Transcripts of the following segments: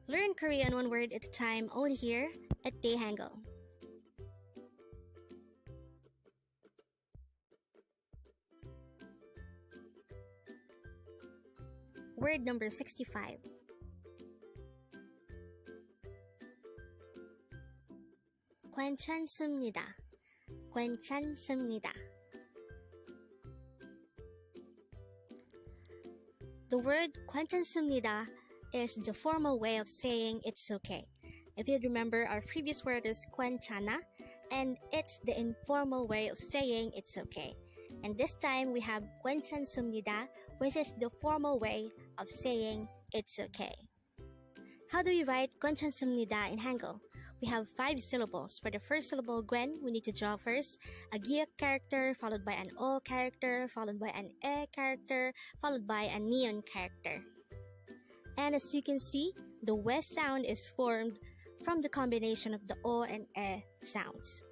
Learn Korean one word at a time only here at Dae-Hangul. Word number 65. 괜찮습니다. 괜찮습니다. The word 괜찮습니다 is the formal way of saying it's okay. If you remember, our previous word is 괜찮아, and it's the informal way of saying it's okay. And this time we have 괜찮습니다, which is the formal way of saying it's okay. How do we write 괜찮습니다 in Hangul? We have 5 syllables. For the first syllable, gwen, we need to draw first a giyak character, followed by an o character, followed by an e character, followed by a neon character. And as you can see, the we sound is formed from the combination of the o and e sounds.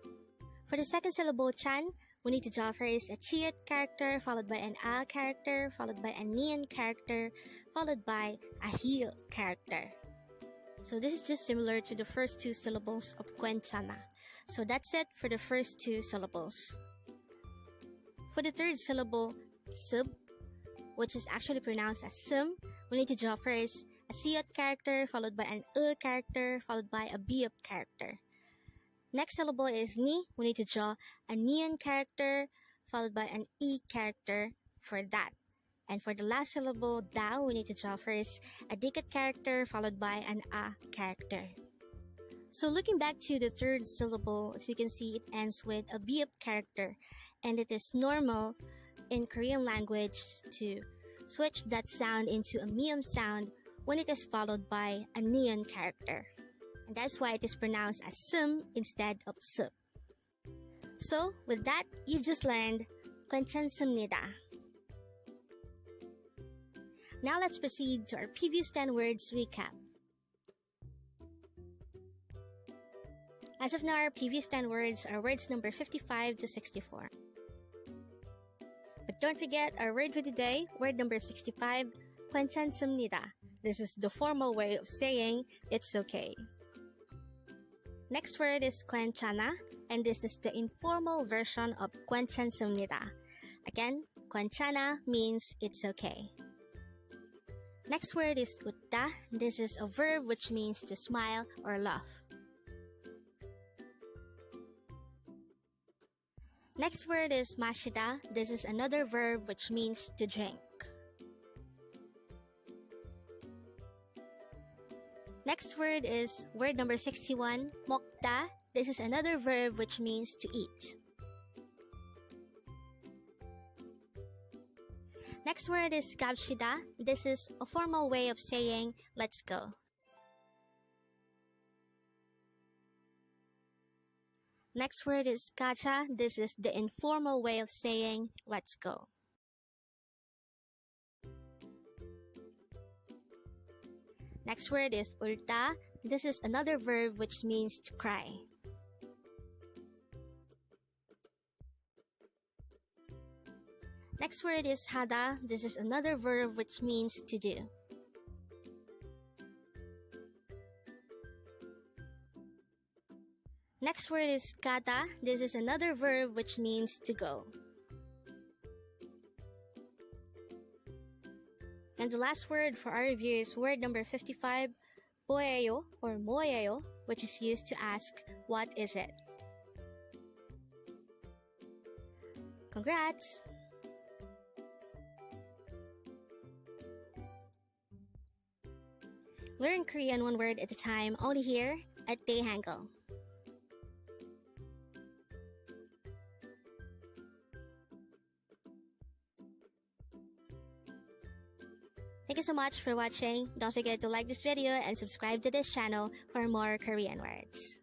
For the second syllable, chan, we need to draw first a chiyut character, followed by an a character, followed by a neon character, followed by a hiyo character. So this is just similar to the first 2 syllables of 괜찮아. So that's it for the first 2 syllables. For the third syllable, sub, which is actually pronounced as sum, we need to draw first a siyut character, followed by an character, followed by a biyup character. Next syllable is ni. We need to draw a neon character, followed by an e character for that. And for the last syllable, da, we need to draw first a dikat character, followed by an a character. So looking back to the third syllable, as you can see, it ends with a biyup character. And it is normal in Korean language to switch that sound into a miyum sound when it is followed by a neon character. And that's why it is pronounced as sum instead of sup. So with that, you've just learned 괜찮습니다. Now let's proceed to our previous 10 words recap. As of now, our previous 10 words are words number 55 to 64. But don't forget our word for today, word number 65, 괜찮습니다. This is the formal way of saying it's okay. Next word is 괜찮아, and this is the informal version of 괜찮습니다. Again, 괜찮아 means it's okay. Next word is 웃다. This is a verb which means to smile or laugh. Next word is 마시다. This is another verb which means to drink. Next word is word number 61, 먹다. This is another verb which means to eat. Next word is 갑시다. This is a formal way of saying let's go. Next word is 가자. This is the informal way of saying let's go. Next word is 울다. This is another verb which means to cry. Next word is 하다. This is another verb which means to do. Next word is 가다. This is another verb which means to go. And the last word for our review is word number 55, 뭐예요 or 뭐예요, which is used to ask, what is it? Congrats! Learn Korean one word at a time only here at Dae-Hangul. Thank you so much for watching. Don't forget to like this video and subscribe to this channel for more Korean words.